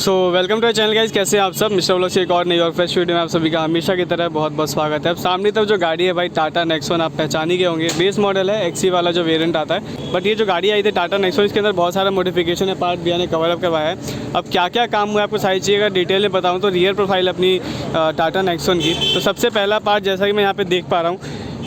So welcome to channel guys, कैसे हैं आप सब। मिस्टर व्लॉग्स की एक और नई और फ्रेश वीडियो में आप सभी का हमेशा की तरह बहुत बहुत स्वागत है। अब सामने तक जो गाड़ी है भाई टाटा नेक्सॉन, आप पहचान ही गए होंगे। बेस मॉडल है, एक्सी वाला जो वेरिएंट आता है। बट ये जो गाड़ी आई थी टाटा नेक्सॉन, इसके अंदर बहुत सारा मॉडिफिकेशन है, पार्ट भैया ने कवर अप करवाया है। अब क्या क्या काम हुआ है आपको सारी चीज़ अगर डिटेल में बताऊँ तो रियर प्रोफाइल अपनी टाटा नेक्सॉन की, तो सबसे पहला पार्ट जैसा कि मैं यहाँ पर देख पा रहा हूँ,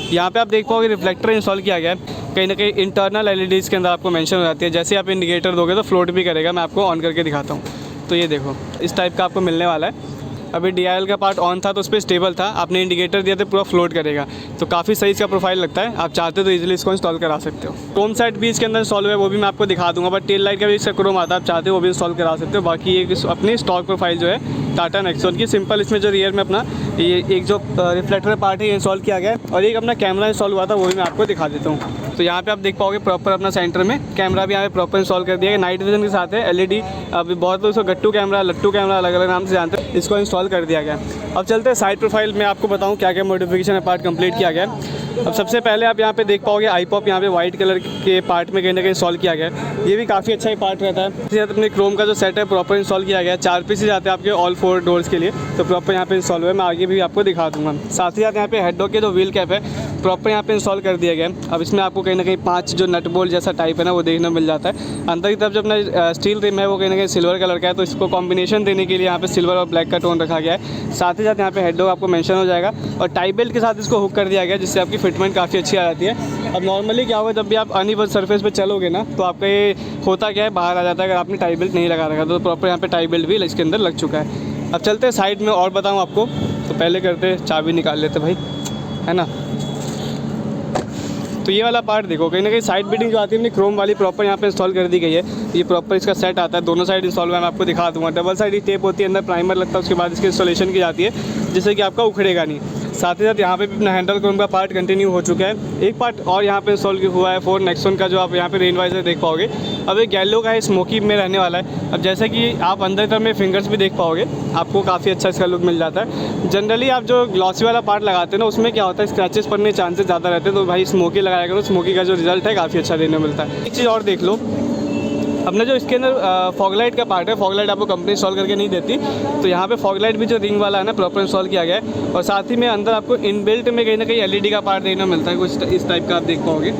यहाँ पे आप देख पाओगे रिफ्लेक्टर इंस्टॉल किया गया है। कहीं ना कहीं इंटरनल एलईडीज़ के अंदर आपको मेंशन हो जाती है। जैसे आप इंडिकेटर दोगे तो फ्लोट भी करेगा। मैं आपको ऑन करके दिखाता हूँ। तो ये देखो इस टाइप का आपको मिलने वाला है। अभी DIL का पार्ट ऑन था तो उस पर स्टेबल था, आपने इंडिकेटर दिया तो पूरा फ्लोट करेगा। तो काफ़ी सही इसका प्रोफाइल लगता है। आप चाहते हो तो इजीली इसको इंस्टॉल करा सकते हो। क्रोम साइड भी इसके अंदर इंस्टॉल हुआ है, वो भी मैं आपको दिखा दूंगा। बट टेल लाइट का भी इसका क्रोम आता है, आप चाहते हो वो भी इंस्टॉल करा सकते हो। बाकी एक अपनी स्टॉक प्रोफाइल जो है टाटा नेक्सॉन की सिंपल, इसमें जो रियर में अपना ये एक जो रिफ्लेक्टर पार्ट है ये इंस्टॉल किया गया है। और एक अपना कैमरा इंस्टॉल हुआ था, वो भी मैं आपको दिखा देता हूँ। तो यहाँ पे आप देख पाओगे प्रॉपर अपना सेंटर में कैमरा भी यहाँ पे प्रॉपर इंस्टॉल कर दिया है। नाइट विजन के साथ है, LED। अभी बहुत लोग इसको गट्टू कैमरा, लट्टू कैमरा अलग अलग नाम से जानते हैं, इसको इंस्टॉल कर दिया गया। अब चलते हैं साइड प्रोफाइल में, आपको बताऊँ क्या क्या मॉडिफिकेशन है, पार्ट कंप्लीट किया गया है। अब सबसे पहले आप यहाँ पे देख पाओगे iPop यहाँ पे वाइट कलर के पार्ट में कहीं ना कहीं इंस्टॉल किया गया है। ये भी काफ़ी अच्छा ही पार्ट रहता है। इसके साथ अपने क्रोम का जो सेट है प्रॉपर इंस्टॉल किया गया है। 4 पीसेज आते हैं आपके ऑल 4 डोर्स के लिए, तो प्रॉपर यहाँ पे इंस्टॉल हुआ है। मैं आगे भी आपको दिखा दूँगा। साथ ही साथ यहाँ पे हेडडॉग के जो व्हील कैप है प्रॉपर यहाँ पे इंस्टॉल कर दिया गया है। अब इसमें आपको कहीं ना कहीं 5 जो नट बोल्ट जैसा टाइप है ना, वो देखने मिल जाता है। अंदर की तरफ जो अपना स्टील रिम है वो कहीं ना कहीं सिल्वर कलर का है, तो इसको कॉम्बिनेशन देने के लिए यहाँ पे सिल्वर और ब्लैक का टोन रखा गया है। साथ ही साथ यहाँ पे हेडडॉग आपको मेंशन हो जाएगा और टाई बेल्ट के साथ इसको हुक कर दिया गया, जिससे आपकी फिटमेंट काफ़ी अच्छी आ जाती है। अब नॉर्मली क्या होगा, जब भी आप अनइवन सरफेस पे चलोगे ना, तो आपका ये होता क्या है, बाहर आ जाता है अगर आपने टाई बेल्ट नहीं लगा रखा। तो प्रॉपर यहाँ पे टाई बेल्ट भी इसके अंदर लग चुका है। अब चलते हैं साइड में और बताऊँ आपको। तो पहले करते चाबी निकाल लेते भाई, है ना। तो ये वाला पार्ट देखो, कहीं ना कहीं साइड बीटिंग जो आती है अपनी क्रोम वाली प्रॉपर यहाँ पे इंस्टॉल कर दी गई है। ये प्रॉपर इसका सेट आता है, दोनों साइड इंस्टॉल हुआ है, मैं आपको दिखा दूँगा। डबल साइड टेप होती है, अंदर प्राइमर लगता है, उसके बाद इसकी इंस्टॉलेशन की जाती है, जिससे कि आपका उखड़ेगा नहीं। साथ ही साथ यहाँ पे भी अपना हैंडल क्रोम का पार्ट कंटिन्यू हो चुका है। एक पार्ट और यहाँ पे इंस्टॉल हुआ है फोर नेक्सॉन का, जो आप यहाँ पे रेन वाइजर देख पाओगे। अब एक येलो का है, स्मोकी में रहने वाला है। अब जैसे कि आप अंदर तरफ में फिंगर्स भी देख पाओगे, आपको काफ़ी अच्छा इसका लुक मिल जाता है। जनरली आप जो ग्लॉसी वाला पार्ट लगाते हैं ना, उसमें क्या होता है, स्क्रैचेस पड़ने के चांसेस ज़्यादा रहते हैं। तो भाई स्मोकी लगाया करो, स्मोकी का जो रिजल्ट है काफ़ी अच्छा देने मिलता है। एक चीज़ और देख लो, अपने जो इसके अंदर फॉगलाइट का पार्ट है, फॉगलाइट आपको कंपनी इंस्टॉल करके नहीं देती, तो यहाँ पे फॉगलाइट भी जो रिंग वाला है ना प्रॉपर इंस्टॉल किया गया है। और साथ ही में अंदर आपको इनबिल्ट में कहीं ना कहीं LED का पार्ट देखने मिलता है, कुछ इस टाइप का आप देख पाओगे।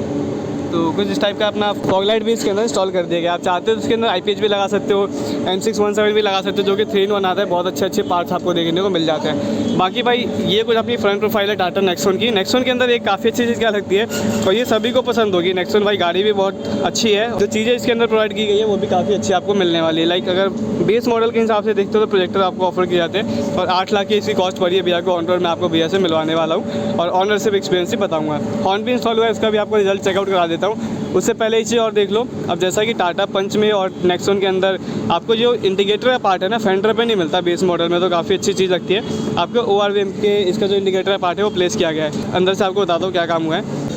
तो कुछ इस टाइप का अपना फॉगलाइट भी इसके अंदर इंस्टॉल कर दिया गया। आप चाहते हो तो इसके अंदर IPH भी लगा सकते हो, M617 भी लगा सकते हो, जो कि 3-in-1 आता है। बहुत अच्छे अच्छे पार्ट्स आपको देखने को मिल जाते हैं। बाकी भाई ये कुछ अपनी फ्रंट प्रोफाइल है टाटा नेक्सॉन की। नेक्सॉन के अंदर एक काफ़ी अच्छी चीज़ क्या लगती है, और ये सभी को पसंद होगी। नेक्सॉन भाई गाड़ी भी बहुत अच्छी है, जो चीज़ें इसके अंदर प्रोवाइड की गई है वो भी काफ़ी अच्छी आपको मिलने वाली है। लाइक अगर बेस मॉडल के हिसाब से देखते हो तो प्रोजेक्टर आपको ऑफर किए जाते हैं, और 8 लाख की इसकी कॉस्ट पड़ी है भैया को। ऑन रोड मैं आपको भैया से मिलवाने वाला हूँ और ऑनरशिप एक्सपीरियंस भी बताऊँगा। हॉर्न भी इंस्टॉल हुआ है, इसका भी आपको रिजल्ट चेकआउट करा देता हूँ। उससे पहले एक चीज़ और देख लो। अब जैसा कि टाटा पंच में और नेक्सॉन के अंदर आपको जो इंडिकेटर का पार्ट है ना, फेंडर पे नहीं मिलता बेस मॉडल में, तो काफ़ी अच्छी चीज़ लगती है। आपको ORVM के इसका जो इंडिकेटर का पार्ट है वो प्लेस किया गया है। अंदर से आपको बताता हूँ क्या काम हुआ है।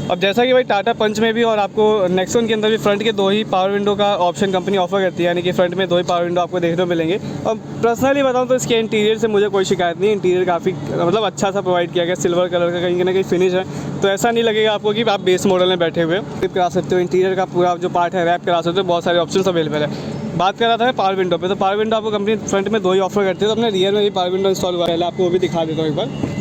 अब जैसा कि भाई टाटा पंच में भी और आपको नेक्सॉन के अंदर भी फ्रंट के 2 ही पावर विंडो का ऑप्शन कंपनी ऑफर करती है, यानी कि फ्रंट में 2 ही पावर विंडो आपको देखने को मिलेंगे। और पर्सनली बताऊं तो इसके इंटीरियर से मुझे कोई शिकायत नहीं। इंटीरियर काफ़ी मतलब अच्छा सा प्रोवाइड किया गया, सिल्वर कलर का कहीं ना कहीं फिनिश है, तो ऐसा नहीं लगेगा आपको कि आप बेस मॉडल में बैठे हुए रैप करा सकते हो। इंटीरियर का पूरा जो पार्ट है रैप करा सकते हो, बहुत सारे ऑप्शन अवेलेबल है। बात कर रहा था पावर विंडो पे, तो पावर विंडो आपको कंपनी फ्रंट में 2 ही ऑफर करती है, तो अपने रियर में भी पावर विंडो इंस्टॉल हुआ है। पहले आपको वो भी दिखा देता हूँ एक बार।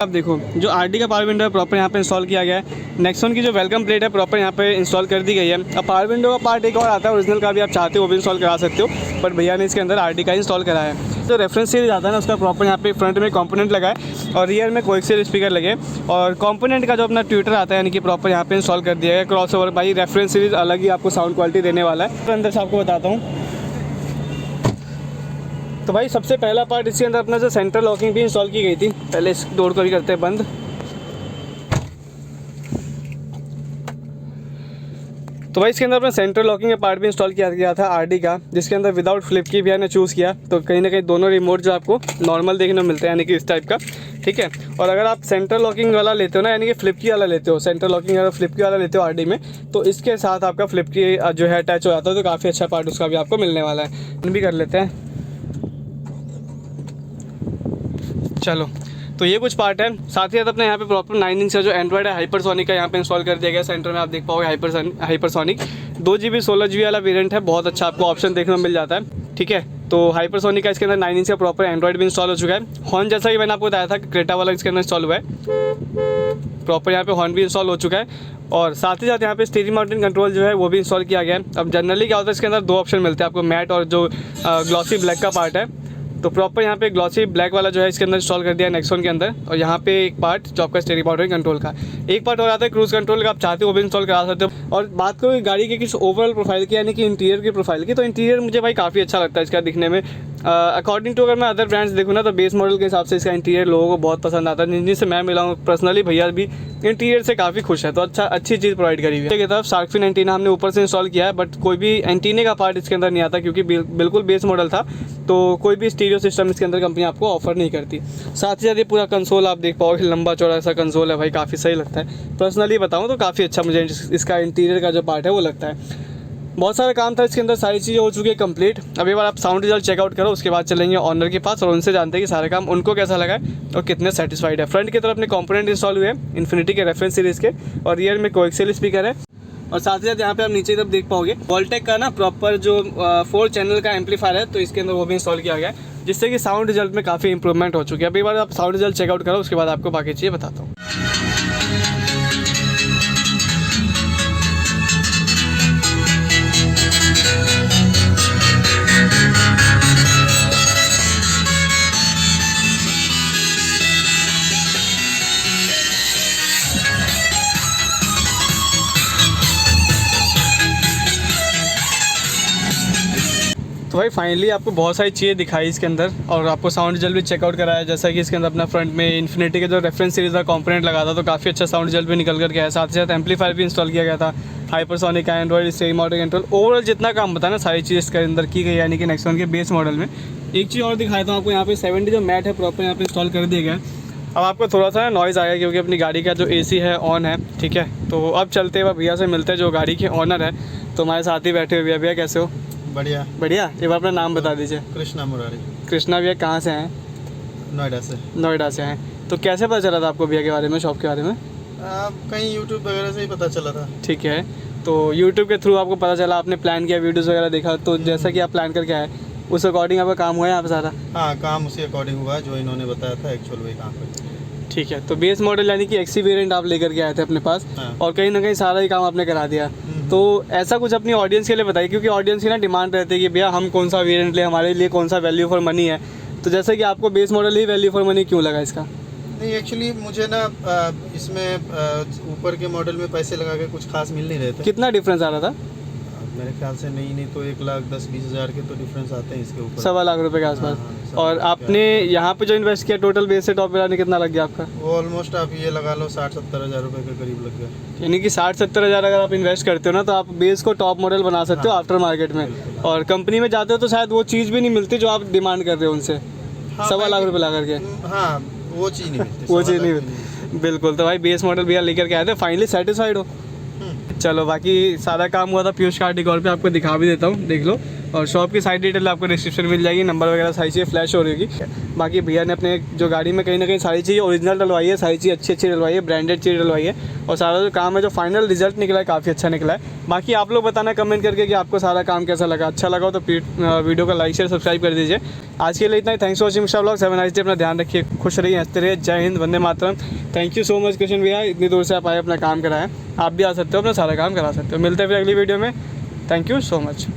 अब देखो जो RD का पावर विंडो है प्रॉपर यहाँ पे इंस्टॉल किया गया है। नेक्सॉन की जो वेलकम प्लेट है प्रॉपर यहाँ पे इंस्टॉल कर दी गई है। अब पावर विंडो का पार्ट एक और आता है, ओरिजिनल का भी आप चाहते हो वो भी इंस्टॉल करा सकते हो, बट भैया ने इसके अंदर RD का इंस्टॉल कराया है। जो रेफरेंस सीरीज आता है ना, उसका प्रॉपर यहाँ पे फ्रंट में कंपोनेंट लगा है और रियर में कोएक्सियल स्पीकर लगे, और कंपोनेंट का जो अपना ट्विटर आता है यानी कि प्रॉपर यहाँ पे इंस्टॉल कर दिया है। क्रॉस ओवर भाई रेफरेंस सीरीज अलग ही आपको साउंड क्वालिटी देने वाला है। तो अंदर से आपको बताता हूँ। तो भाई सबसे पहला पार्ट इसके अंदर अपना जो सेंट्रल लॉकिंग भी इंस्टॉल की गई थी। पहले इस डोर को भी करते हैं बंद। तो भाई इसके अंदर अपना सेंट्रल लॉकिंग का पार्ट भी इंस्टॉल किया गया था RD का, जिसके अंदर विदाउट फ्लिप की भी मैंने चूज़ किया। तो कहीं ना कहीं दोनों रिमोट जो आपको नॉर्मल देखने को मिलते हैं, यानी कि इस टाइप का, ठीक है। और अगर आप सेंट्रल लॉकिंग वाला लेते हो ना, यानी कि फ्लिप की वाला लेते हो, सेंट्रल लॉकिंग अगर फ्लिप की वाला लेते हो RD में, तो इसके साथ आपका फ्लिप की जो है अटैच हो जाता है, तो काफ़ी अच्छा पार्ट उसका भी आपको मिलने वाला है। भी कर लेते हैं, चलो। तो ये कुछ पार्ट है। साथ ही साथ अपने यहाँ पे प्रॉपर 9 इंच का जो एंड्रॉइड है हाइपरसोनिक का यहाँ पे इंस्टॉल कर दिया गया। सेंटर में आप देख पाओगे हाइपरसोनिक 2 GB 16 GB वाला वेरिएंट है, बहुत अच्छा आपको ऑप्शन देखने को मिल जाता है, ठीक है। तो हाइपरसोनिक का इसके अंदर 9 इंच का प्रॉपर एंड्रॉइड भी इंस्टॉल हो चुका है। हॉर्न जैसा कि मैंने आपको बताया था क्रेटा वाला इसके अंदर इंस्टॉल हुआ है, प्रॉपर यहाँ पे हॉर्न भी इंस्टॉल हो चुका है। और साथ ही साथ यहाँ पे स्टीयरिंग माउंटेन कंट्रोल जो है वो भी इंस्टॉल किया गया है। अब जनरली क्या होता है इसके अंदर 2 ऑप्शन मिलते हैं आपको, मैट और जो ग्लॉसी ब्लैक का पार्ट है। तो प्रॉपर यहाँ पे ग्लॉसी ब्लैक वाला जो है इसके अंदर इंस्टॉल कर दिया है नेक्सॉन के अंदर। और यहाँ पे एक पार्ट जो आपका स्टीयरिंग माउंटेन कंट्रोल का, एक पार्ट हो जाता है क्रूज कंट्रोल का, आप चाहते हो वो भी इंस्टॉल करा सकते हो। और बात करो गाड़ी के किस ओवरऑल प्रोफाइल की, यानी कि इंटीरियर की प्रोफाइल की, तो इंटीरियर मुझे भाई काफ़ी अच्छा लगता है इसका दिखने में। अकॉर्डिंग टू अगर मैं अदर ब्रांड्स देखूँ ना, तो बेस मॉडल के हिसाब से इसका इंटीरियर लोगों को बहुत पसंद आता है। जिनसे मैं मिला हूँ पर्सनली, भैया भी इंटीरियर से काफ़ी खुश है। तो अच्छी चीज़ प्रोवाइड करी हुई है। की तरफ शार्क फिन एंटीना हमने ऊपर से इंस्टॉल किया है, बट कोई भी एंटीने का पार्ट इसके अंदर नहीं आता, क्योंकि बिल्कुल बेस मॉडल था। तो कोई भी स्टीरियो सिस्टम इसके अंदर कंपनी आपको ऑफर नहीं करती। साथ ही साथ ये पूरा कंसोल आप देख पाओगे, लंबा चौड़ा सा कंसोल है भाई, काफ़ी सही लगता है। पर्सनली बताऊँ तो काफ़ी अच्छा मुझे इसका इंटीरियर का जो पार्ट है वो लगता है। बहुत सारा काम था इसके अंदर, सारी चीज़ें हो चुकी है कंप्लीट। अब एक बार आप साउंड रिजल्ट चेकआउट करो, उसके बाद चलेंगे ऑनर के पास और उनसे जानते हैं कि सारा काम उनको कैसा लगा है और कितने सेटिस्फाइड है। फ्रंट की तरफ अपने कंपोनेंट इंस्टॉल हुए हैं इन्फिनिटी के रेफरेंस सीरीज़ के, और रियर में कोएक्सियल स्पीकर है। और साथ ही साथ यहाँ पे आप नीचे तरफ देख पाओगे वोल्टेक का ना प्रॉपर जो 4 चैनल का एम्पलीफायर है, तो इसके अंदर वो भी इंस्टॉल किया गया है, जिससे कि साउंड रिजल्ट में काफ़ी इंप्रूवमेंट हो चुकी है। अब एक बार आप साउंड रिजल्ट चेकआउट करो, उसके बाद आपको बाकी चीज़ें बताता हूँ। तो भाई फाइनली आपको बहुत सारी चीज़ें दिखाई इसके अंदर, और आपको साउंड रिजल्ट भी चेकआउट कराया। जैसा कि इसके अंदर अपना फ्रंट में इन्फिनिटी के जो रेफरेंस सीरीज़ का कंपोनेंट लगा था, तो काफ़ी अच्छा साउंड रिजल्ट भी निकल कर गया है। साथ ही साथ एम्पलीफायर भी इंस्टॉल किया गया था, हाइपरसोनिक का Android steering mountain control, overall जितना काम बताया ना सारी चीज़ इसके अंदर की गई, यानी कि नेक्सॉन के बेस मॉडल में। एक चीज़ और दिखाता हूँ आपको, यहाँ पे 70 जो मैट है प्रॉपर यहाँ पे इंस्टॉल कर दिया गया है। अब आपको थोड़ा सा नॉइज़ आएगा क्योंकि अपनी गाड़ी का जो AC है ऑन है, ठीक है। तो अब चलते हुए भैया से मिलते हैं जो गाड़ी के ऑनर है। तो हमारे साथ ही बैठे हुए भैया, कैसे हो? बढ़िया बढ़िया। एक बार अपना नाम बता दीजिए। कृष्णा मुरारी। कृष्णा भैया कहाँ से हैं? नोएडा से। नोएडा से हैं। तो कैसे पता चला था आपको भैया के बारे में, शॉप के बारे में? कहीं यूट्यूब वगैरह से ही पता चला था। ठीक है, तो यूट्यूब के थ्रू आपको पता चला, आपने प्लान किया, वीडियोज़ वगैरह देखा, तो जैसा कि आप प्लान करके आए उस अकॉर्डिंग आपका काम हुआ है यहाँ पे सारा? हाँ, काम उसी अकॉर्डिंग हुआ है जो इन्होंने बताया था, एक्चुअल वही काम पर। ठीक है, तो बेस मॉडल यानी कि XC वेरिएंट आप लेकर के आए थे अपने पास। हाँ। और कहीं ना कहीं सारा ही काम आपने करा दिया। तो ऐसा कुछ अपनी ऑडियंस के लिए बताइए, क्योंकि ऑडियंस की ना डिमांड रहती है कि भैया हम कौन सा वेरिएंट ले, हमारे लिए कौन सा वैल्यू फॉर मनी है। तो जैसे कि आपको base model he value for money क्यों लगा इसका? नहीं, एक्चुअली मुझे ना इसमें ऊपर के मॉडल में पैसे लगा के कुछ खास मिल नहीं रहे थे। कितना डिफरेंस आ रहा था? मेरे ख्याल से नहीं तो 1,10,20 हज़ार के तो डिफरेंस आते हैं इसके ऊपर। 1.25 लाख रुपए के आसपास। हाँ, और आपने यहाँ पे जो इन्वेस्ट किया टोटल बेस से टॉप पे कितना लग गया आपका? वो ऑलमोस्ट आप ये लगा लो 60-70 हज़ार रुपये के करीब लग गया। यानी कि 60-70 हज़ार अगर आप इन्वेस्ट करते हो ना, तो आप बेस को टॉप मॉडल बना सकते हो आफ्टर मार्केट में। और कंपनी में जाते हो तो शायद वो चीज़ भी नहीं मिलती जो आप डिमांड कर रहे हो उनसे। 1.25 लाख रुपये ला करके हाँ, वो चीज़ नहीं मिलती। वो चीज़ नहीं मिलती, बिल्कुल। तो भाई बेस मॉडल भैया लेकर के आए थे, फाइनली सेटिस्फाइड हो? चलो, बाकी सारा काम हुआ था पीयूष कार डिकोर पे, आपको दिखा भी देता हूँ, देख लो। और शॉप की साइड डिटेल आपको डिस्क्रिप्शन मिल जाएगी, नंबर वगैरह सारी चीज़ें फ्लैश हो रही होगी। बाकी भैया ने अपने जो गाड़ी में कहीं ना कहीं सारी चीज़ें ओरिजिनल डलवाई है, सारी चीज़ अच्छी डलवाई है, ब्रांडेड चीज़ डलवाई है। और सारा जो काम है, जो फाइनल रिजल्ट निकला है, काफ़ी अच्छा निकला है। बाकी आप लोग बताना कमेंट करके कि आपको सारा काम कैसा लगा। अच्छा लगा हो तो वीडियो को लाइक शेयर सब्सक्राइब कर दीजिए। आज के लिए इतना ही। Thanks for watching Mister Vlogs. Have a nice day. अपना ध्यान रखिए, खुश रहिए, हंसते रहिए। जय हिंद, वंदे मातरम। Thank you so much Krishna भैया, इतनी दूर से आप आए, अपना काम कराएं। आप भी आ सकते हो, अपना सारा काम करा सकते हो। मिलते हैं फिर अगली वीडियो में। Thank you so much.